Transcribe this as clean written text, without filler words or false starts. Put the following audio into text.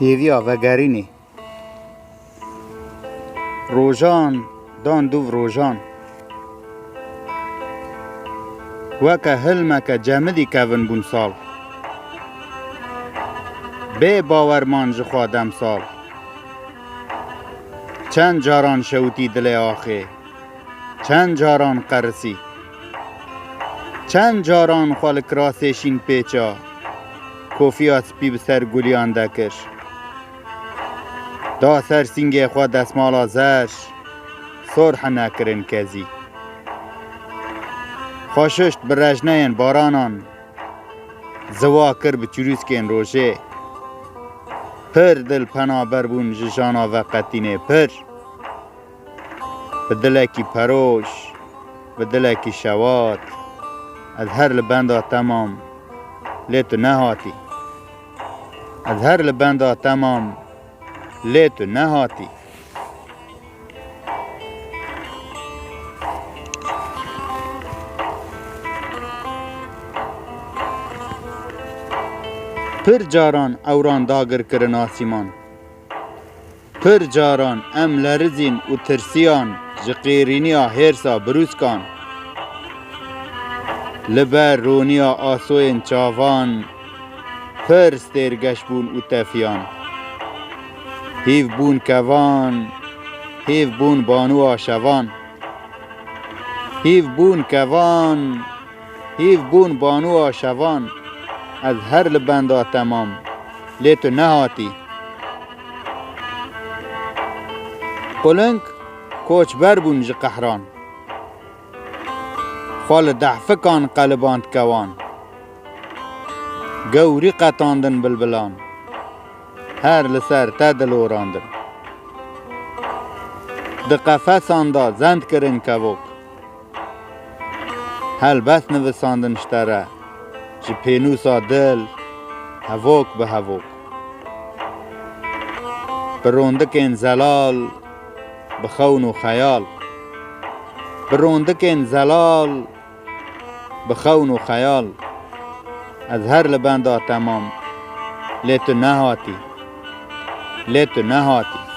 هیویا وگرینی روژان دان دو روژان وکه هلمکه جمدی کون بون سال به باورمان جخوا دم سال چند جاران شوتی دل آخه چند جاران قرسی چند جاران خالک راسشین پیچا کوفیات پی بسر گلیان دکش دا سر سینگ خود دستمالا زش سرح نکرن کزی خوششت برجنین بارانان زوا کر بچروسکین روشه پر دل پنا بربون جشانا وقتینه پر بدلکی پروش بدلکی شوات از هر لبنده تمام لیتو نهاتی از هر لبنده تمام لیتو نهاتی پر جاران اوران داگر کرن آسیمان پر جاران ام لرزین و ترسیان جقیرینیا هرسا بروسکان لبر رونیا آسوین چاوان پر سترگش بون و تفیان هیو بون کوان هیو بون بانو آشوان هیو بون کوان هیو بون بانو آشوان از هر لبنده تمام لیتو نهاتی قلنک کوچ بربون جی قهران خال دحفکان قلباند کوان گوری قطاندن بلبلان هر لسر تدلو راندن ده قفصان دا زند کرن کوک هل بس نوساندن شتره جی پینوسا دل هوک به هوک بروندکن زلال بخون و خیال بروندکن زلال بخون و خیال از هر لبنده تمام لیتو نهاتی لیتو نهاتی